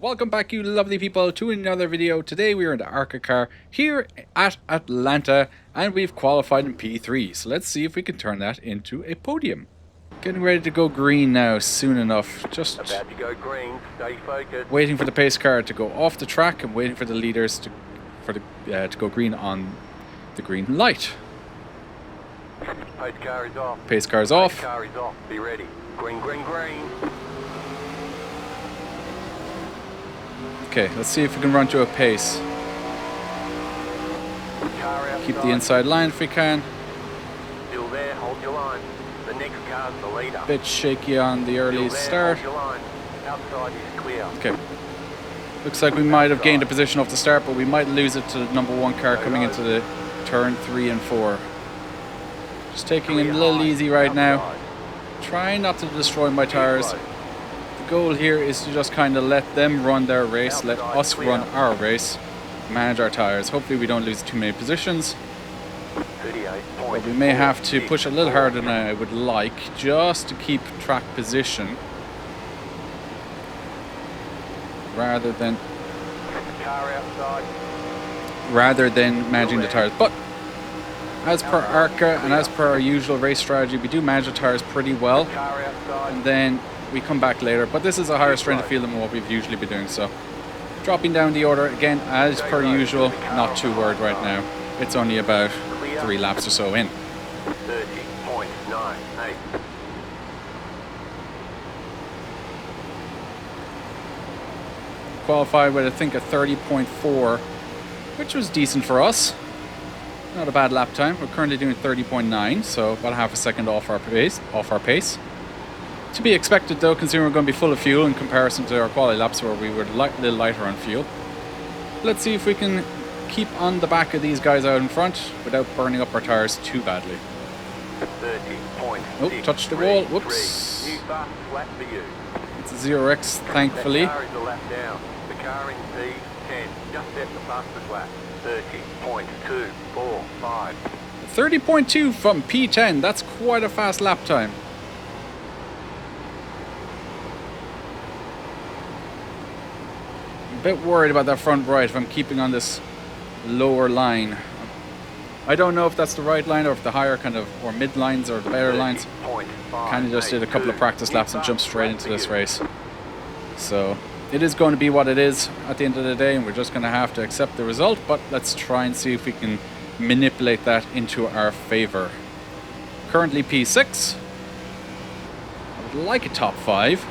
Welcome back, you lovely people, to another video. Today we are in the ARCA car here at Atlanta and we've qualified in P3. So let's see if we can turn that into a podium. Getting ready to go green now soon enough. Just about to go green, stay focused. Waiting for the pace car to go off the track and waiting for the leaders to go green on the green light. Pace car is off. Pace car is off. Pace car is off. Be ready. Green, green, green. Okay, let's see if we can run to a pace. Keep the inside line if we can. Still there, hold your line. The next car's the leader. Bit shaky on the early start. Hold your line. Outside is clear. Okay. Looks like we might have gained a position off the start, but we might lose it to the number one car coming into the turn 3 and 4. Just taking it a little easy right now. Trying not to destroy my tires. The goal here is to just kind of let them run their race, let us run our race, manage our tires. Hopefully we don't lose too many positions. But we may have to push a little harder than I would like, just to keep track position. Rather than managing the tires. But as per ARCA and as per our usual race strategy, we do manage the tires pretty well. And then we come back later. But this is a higher strength of field than what we've usually been doing. So dropping down the order again as per usual. Not too worried right now. It's only about 3 laps or so in. 30.98. Qualified with I think a 30.4, which was decent for us. Not a bad lap time. We're currently doing 30.9, so about half a second off our pace. To be expected though, considering we're going to be full of fuel in comparison to our quality laps where we were a little lighter on fuel. Let's see if we can keep on the back of these guys out in front without burning up our tires too badly. 30.6. Oh, touched the wall. Whoops. New fast flat for you. It's a 0x, thankfully. That car is a lap down. The car in P10 just set the fastest lap. 30.245. 30.2 from P10. That's quite a fast lap time. A bit worried about that front right if I'm keeping on this lower line. I don't know if that's the right line or if the higher kind of or mid lines or the better lines. Kind of just did a couple of practice laps and jumped straight into this race. So it is going to be what it is at the end of the day, and we're just going to have to accept the result. But let's try and see if we can manipulate that into our favor. Currently P6. I would like a top 5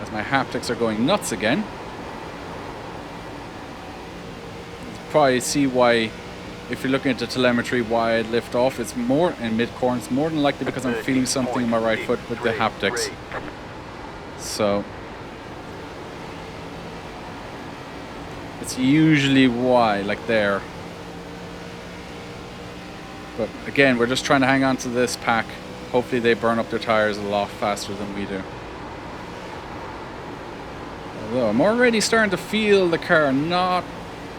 as my haptics are going nuts again. Probably see why, if you're looking at the telemetry, why I'd lift off. It's more in mid-corner. It's more than likely because I'm feeling something in my right foot with the haptics. So it's usually why, like there. But again, we're just trying to hang on to this pack. Hopefully they burn up their tires a lot faster than we do. Although I'm already starting to feel the car not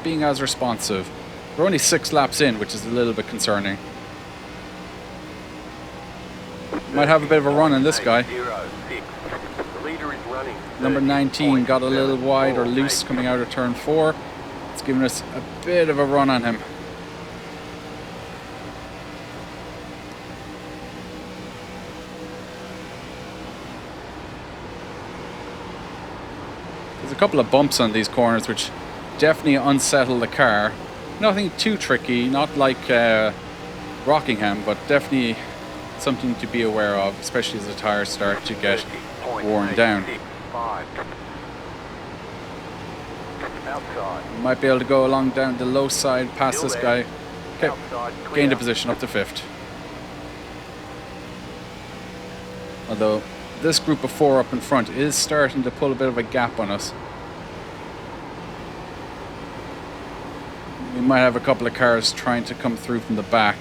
being as responsive. We're only 6 laps in, which is a little bit concerning. Might have a bit of a run on this guy. Number 19 got a little wide or loose coming out of turn 4. It's giving us a bit of a run on him. There's a couple of bumps on these corners which definitely unsettle the car. Nothing too tricky, not like Rockingham, but definitely something to be aware of, especially as the tires start to get worn down. We might be able to go along down the low side past this guy. Okay, gained a position up to 5th. Although this group of 4 up in front is starting to pull a bit of a gap on us. We might have a couple of cars trying to come through from the back.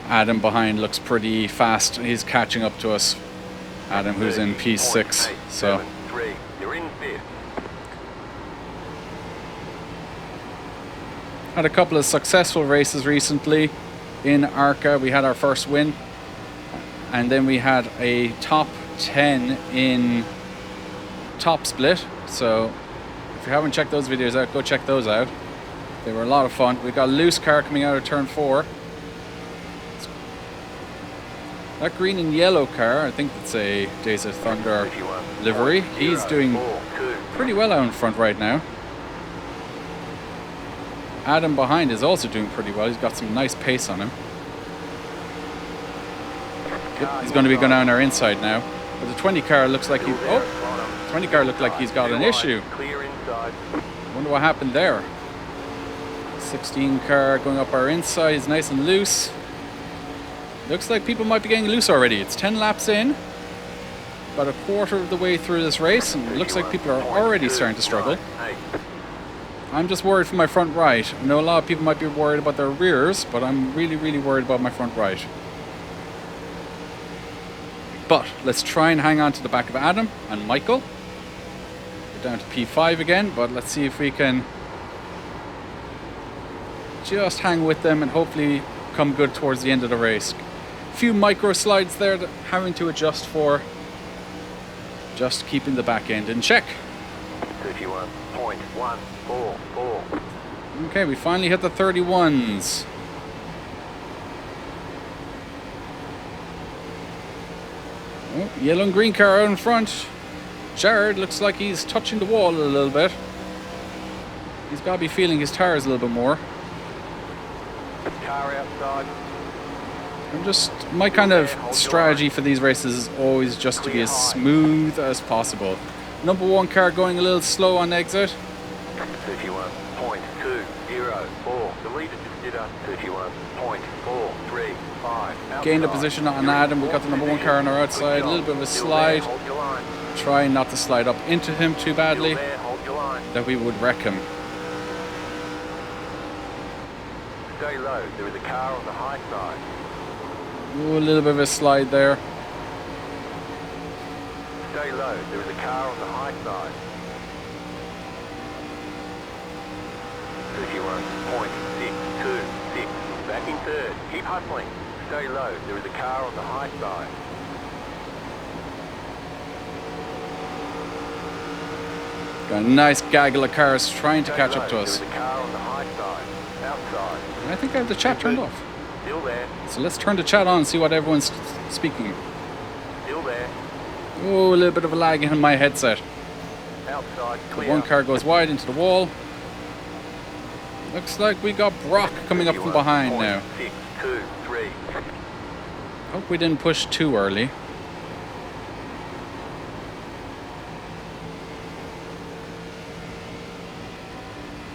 Adam behind looks pretty fast. He's catching up to us. Adam, who's in P6. So had a couple of successful races recently in ARCA. We had our first win, and then we had a top 10 in top split. So if you haven't checked those videos out, go check those out. They were a lot of fun. We got a loose car coming out of turn 4. That green and yellow car, I think it's a Days of Thunder livery. He's doing pretty well out in front right now. Adam behind is also doing pretty well. He's got some nice pace on him. Yep, he's going to be going down our inside now. But the 20 car looks like 20 car looked like he's got an issue. Wonder what happened there. 16 car going up our inside is nice and loose. Looks like people might be getting loose already. It's 10 laps in. About a quarter of the way through this race, and it looks like people are already starting to struggle. I'm just worried for my front right. I know a lot of people might be worried about their rears, but I'm really, really worried about my front right. But let's try and hang on to the back of Adam and Michael. We're down to P5 again, but let's see if we can just hang with them and hopefully come good towards the end of the race. A few micro slides there that having to adjust for. Just keeping the back end in check. 31.144. Okay, we finally hit the 31s. Oh, yellow and green car out in front. Jared looks like he's touching the wall a little bit. He's got to be feeling his tires a little bit more. Car outside. My kind of strategy for these races is always just to be as smooth as possible. Number 1 car going a little slow on exit. 31.204. The leader just did a 31.435. Gained a position on Adam. We got the number 1 car on our outside. A little bit of a slide. Trying not to slide up into him too badly, that we would wreck him. Stay low. There is a car on the high side. Ooh, a little bit of a slide there. Stay low. There is a car on the high side. 31.626. Back in third. Keep hustling. Stay low. There is a car on the high side. Got a nice gaggle of cars trying to catch up to us. There is a car on the high side. Outside. I think I have the chat turned off. Still there. So let's turn the chat on and see what everyone's speaking. Still there. Oh, a little bit of a lag in my headset. Outside. The Clear. 1 car goes wide into the wall. Looks like we got Brock coming up from behind now. 623. Hope we didn't push too early.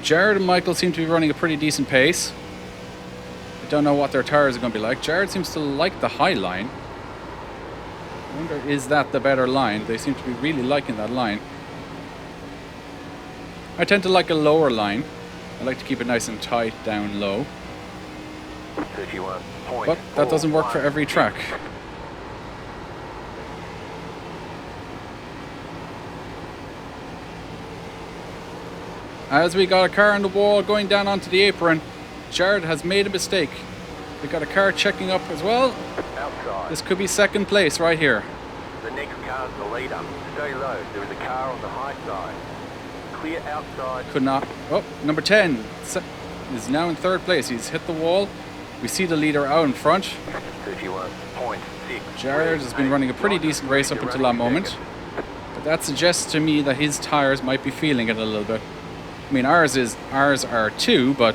Jared and Michael seem to be running a pretty decent pace. I don't know what their tires are going to be like. Jared seems to like the high line. I wonder, is that the better line? They seem to be really liking that line. I tend to like a lower line. I like to keep it nice and tight down low. 31. But that doesn't work for every track. As we got a car on the wall going down onto the apron, Jared has made a mistake. We got a car checking up as well. Outside. This could be second place right here. The next car's the leader. Stay low. There is a car on the high side. Clear outside. Could not. Oh, number 10 is now in third place. He's hit the wall. We see the leader out in front. 31.6. Jared has been running a pretty decent race up until that moment. But that suggests to me that his tires might be feeling it a little bit. I mean, ours are too, but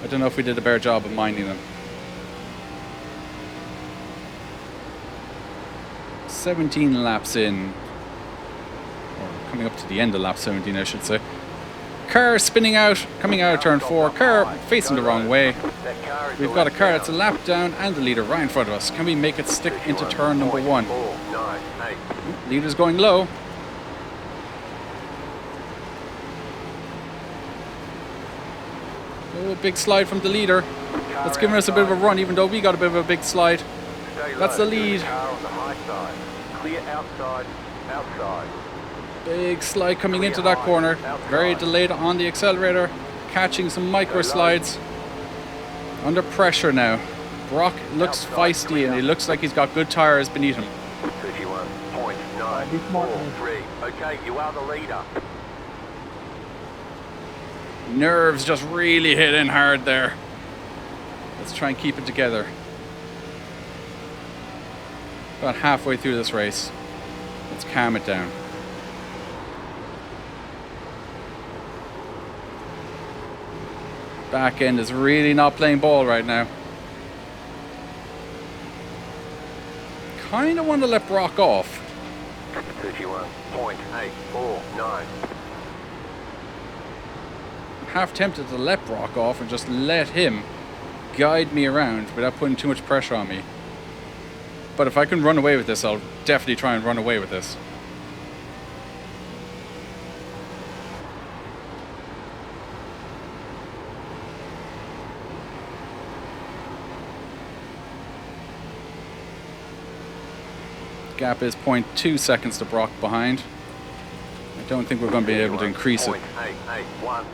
I don't know if we did a better job of minding them. 17 laps in. Or coming up to the end of lap 17, I should say. Car spinning out, coming out of turn 4. Car facing the wrong way. We've got a car that's a lap down and the leader right in front of us. Can we make it stick into turn number 1? Leader's going low. Oh, big slide from the leader. That's giving us a bit of a run, even though we got a bit of a big slide. That's the lead. Clear outside. Outside. Big slide coming into that corner. Very delayed on the accelerator. Catching some micro slides. Under pressure now. Brock looks feisty and he looks like he's got good tires beneath him. 31.9. 5, be smart, 4, man. 3. Okay, you are the leader. Nerves just really hit in hard there. Let's try and keep it together. About halfway through this race. Let's calm it down. Back end is really not playing ball right now. Kind of want to let Brock off. 31.849. I'm half tempted to let Brock off and just let him guide me around without putting too much pressure on me. But if I can run away with this, I'll definitely try and run away with this. Gap is 0.2 seconds to Brock behind. I don't think we're going to be able to increase it. 881.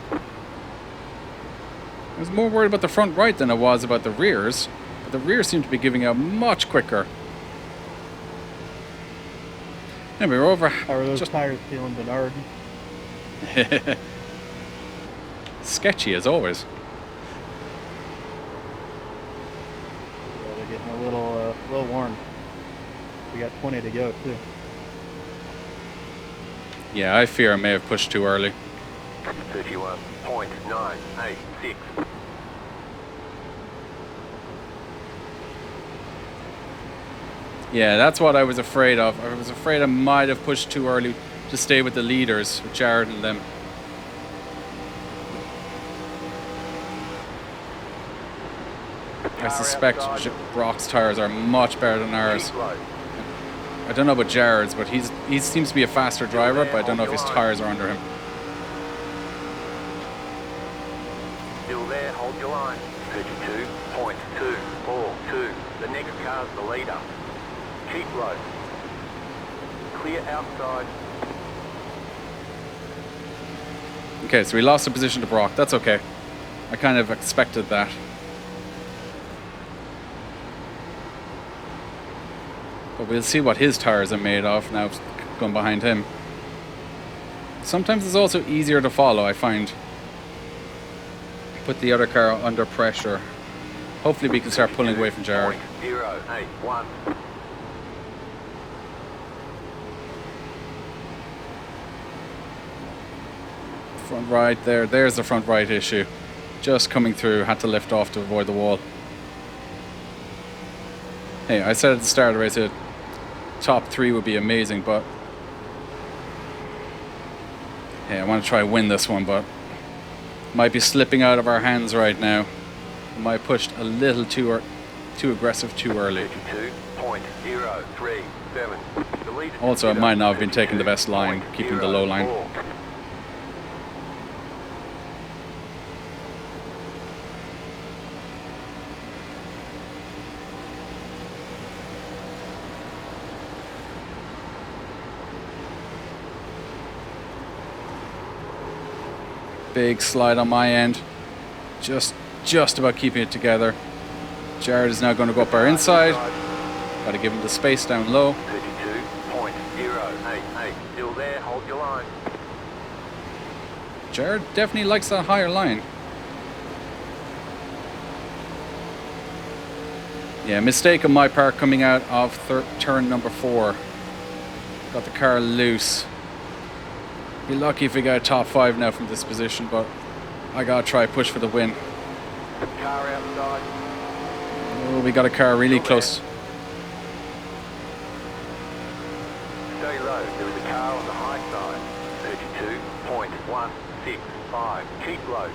I was more worried about the front right than I was about the rears. But the rears seem to be giving out much quicker. Anyway, we're over. How are those tires feeling, Bernard? Sketchy as always. Yeah, they're getting a little worn. We got 20 to go too. Yeah, I fear I may have pushed too early. 31.986. Yeah, that's what I was afraid of. I was afraid I might have pushed too early to stay with the leaders, with Jared and them. I suspect Brock's tires are much better than ours. I don't know about Jared's, but he seems to be a faster driver, but I don't know if his tires are under him. Still there, hold your line. 32.242. The next car's the leader. Keep low. Clear outside. Okay, so we lost the position to Brock. That's okay. I kind of expected that. But we'll see what his tires are made of now going behind him. Sometimes it's also easier to follow, I find. Put the other car under pressure. Hopefully we can start pulling away from Jared. 081. Front right there. There's the front right issue. Just coming through. Had to lift off to avoid the wall. Hey, I said at the start of the race that top 3 would be amazing, but hey, I want to try and win this one, but might be slipping out of our hands right now. Might have pushed a little too aggressive too early. 32.037. Also, I might not have been taking the best line, keeping the low line. Big slide on my end. Just about keeping it together. Jared is now going to go up our inside. Got to give him the space down low. 32.088. Still there, hold your line. Jared definitely likes that higher line. Yeah, mistake on my part coming out of turn number 4. Got the car loose. Be lucky if we got a top 5 now from this position, but I gotta try push for the win. Car outside. Oh, we got a car really close. Stay low, there is a car on the high side. 32.165. Keep low.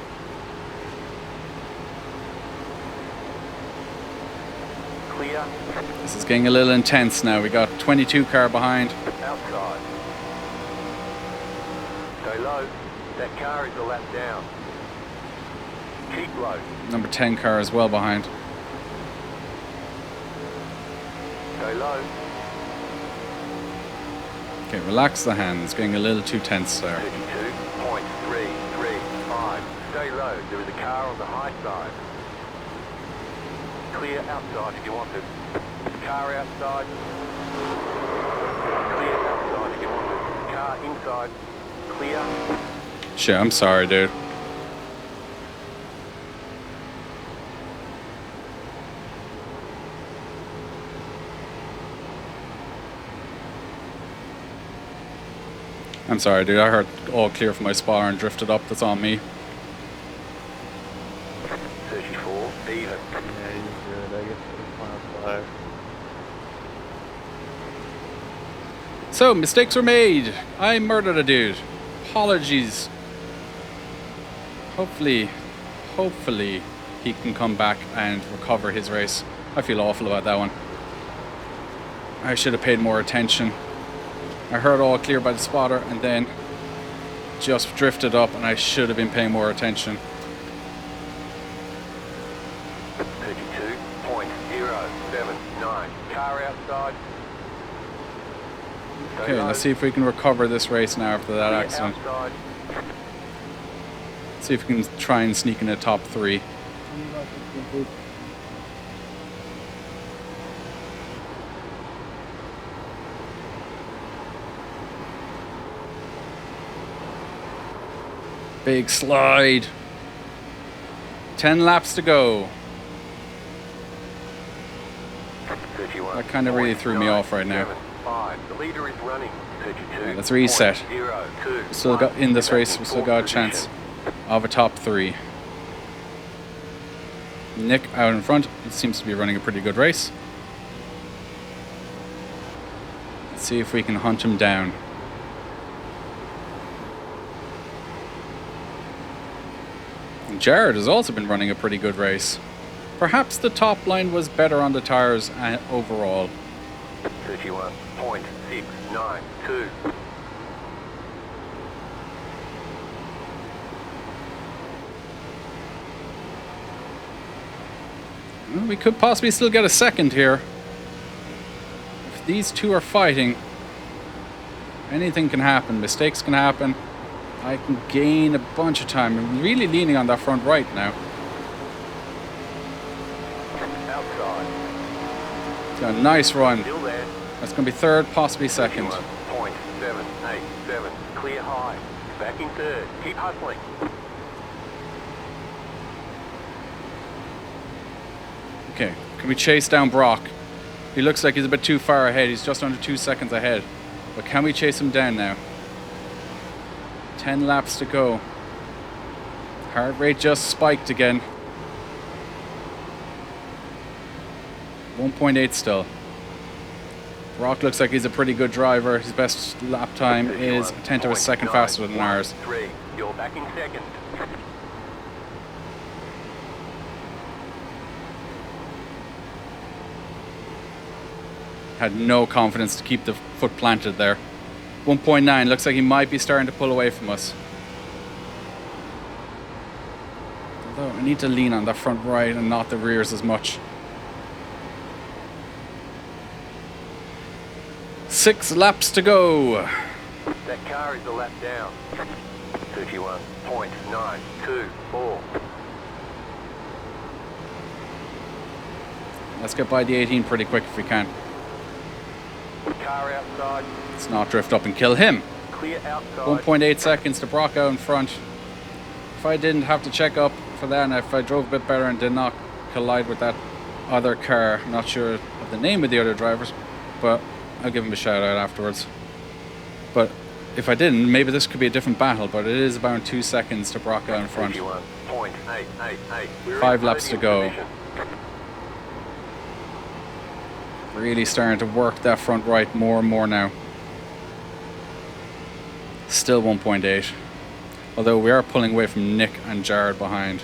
Clear. This is getting a little intense now. We got 22 car behind. Outside. Stay low. That car is a lap down. Keep low. Number 10 car as well behind. Stay low. Okay, relax the hands. Getting a little too tense there. 32.335. Stay low. There is a car on the high side. Clear outside if you want to. Car outside. Clear outside if inside. Clear. Shit, I'm sorry, dude. I'm sorry, dude. I heard all clear from my spotter and drifted up. That's on me. 34, even. Yeah, he's good. I guess it's 5. So, mistakes were made. I murdered a dude. Apologies. Hopefully he can come back and recover his race. I feel awful about that one. I should have paid more attention. I heard all clear by the spotter and then just drifted up, and I should have been paying more attention. 32.079. Car outside. Okay, let's see if we can recover this race now after that Clear accident. outside. See if we can try and sneak in the top 3. Big slide. 10 laps to go. That kind of really threw me off right now. 5. The leader is running. 32. Let's reset. 0.02. Still got in this race. We still got a chance of a top 3. Nick out in front. It seems to be running a pretty good race. Let's see if we can hunt him down. Jared has also been running a pretty good race. Perhaps the top line was better on the tires overall. 31.692. Well, we could possibly still get a second here. If these two are fighting, anything can happen. Mistakes can happen. I can gain a bunch of time. I'm really leaning on that front right now. Outside. It's got a nice run. Still there. That's going to be third, possibly second. 31.787. Clear high. Back in third. Keep hustling. Okay, can we chase down Brock? He looks like he's a bit too far ahead. He's just under 2 seconds ahead. But can we chase him down now? 10 laps to go. Heart rate just spiked again. 1.8 still. Brock looks like he's a pretty good driver. His best lap time is a tenth of a second faster than ours. 3. You're back in second. Had no confidence to keep the foot planted there. 1.9, looks like he might be starting to pull away from us. Although I need to lean on that front right and not the rears as much. 6 laps to go. That car is a lap down. 31.924. Let's get by the 18 pretty quick if we can. Car outside. Let's not drift up and kill him. Clear outside. 1.8 seconds to Brock out in front. If I didn't have to check up for that, and if I drove a bit better and did not collide with that other car, I'm not sure of the name of the other drivers, but I'll give him a shout out afterwards. But if I didn't, maybe this could be a different battle, but it is about 2 seconds to Brock out in front. 31.888. 5 laps to go. Really starting to work that front right more and more now. Still 1.8. Although we are pulling away from Nick and Jared behind.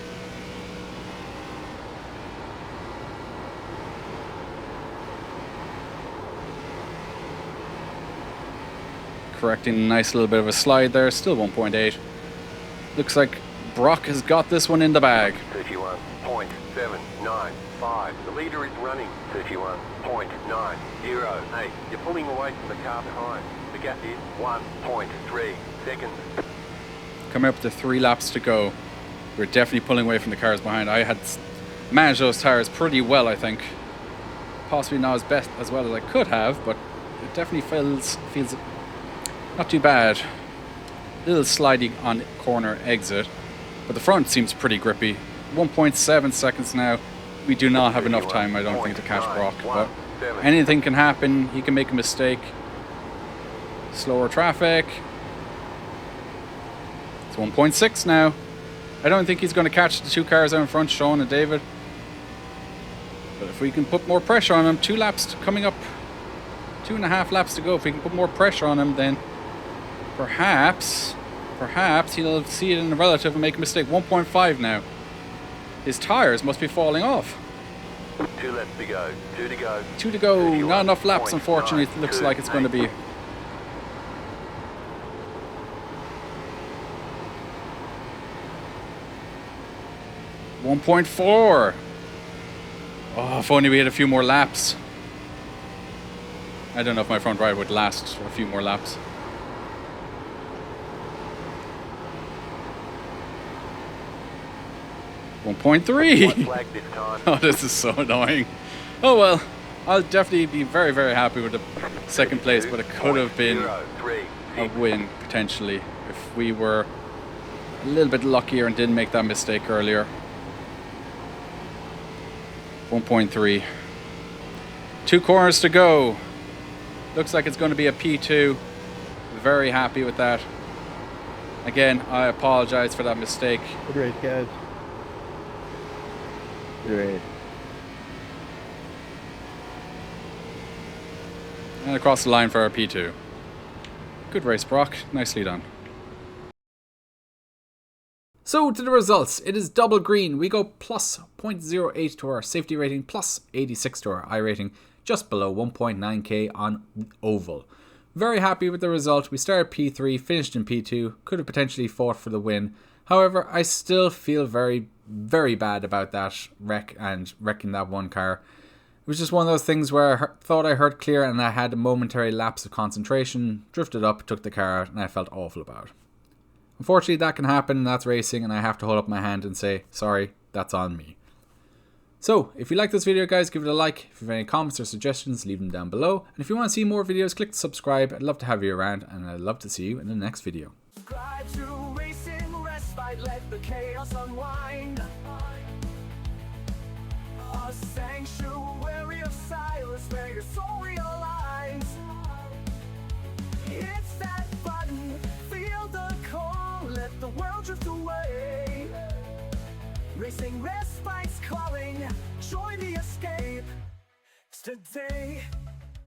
Correcting a nice little bit of a slide there. Still 1.8. Looks like Brock has got this one in the bag. 31.795. The leader is running. 31.908. You're pulling away from the car behind. The gap is 1.3 seconds. Coming up to 3 laps to go. We're definitely pulling away from the cars behind. I had managed those tires pretty well, I think. Possibly not as well as I could have, but it definitely feels Not too bad. Little sliding on corner exit, but the front seems pretty grippy. 1.7 seconds now. We do not have enough time, I don't think, to catch Brock, but anything can happen. He can make a mistake. Slower traffic. It's 1.6 now. I don't think he's going to catch the 2 cars out in front, Sean and David. But if we can put more pressure on him, 2 laps coming up, 2.5 laps to go. If we can put more pressure on him, then perhaps he'll see it in the relative and make a mistake. 1.5 now. His tires must be falling off. 2 laps to go. 2 to go. 2 to go. Not enough laps, unfortunately. It looks like it's going to be. 1.4. Oh, if only we had a few more laps. I don't know if my front right would last a few more laps. .3. Oh, this is so annoying. Oh well, I'll definitely be very, very happy with the second place, but it could have been a win potentially if we were a little bit luckier and didn't make that mistake earlier. 1.3. 2 corners to go. Looks like it's going to be a P2. Very happy with that. Again, I apologize for that mistake. Good race, guys. Good race. And across the line for our P2. Good race, Brock. Nicely done. So to the results, it is double green. We go plus 0.08 to our safety rating, plus 86 to our iRating, just below 1.9k on oval. Very happy with the result. We started P3, finished in P2, could have potentially fought for the win. However, I still feel very, very bad about that wreck and wrecking that one car. It was just one of those things where I thought I heard clear and I had a momentary lapse of concentration, drifted up, took the car out, and I felt awful about it. Unfortunately, that can happen, that's racing, and I have to hold up my hand and say, sorry, that's on me. So, if you like this video, guys, give it a like. If you have any comments or suggestions, leave them down below. And if you want to see more videos, click subscribe. I'd love to have you around, and I'd love to see you in the next video. Subscribe to Racing Respite, let the chaos unwind. A sanctuary of silence where your soul realigns. It's that button, feel the call, let the world drift away. Racing Respite's calling, join the escape. It's today.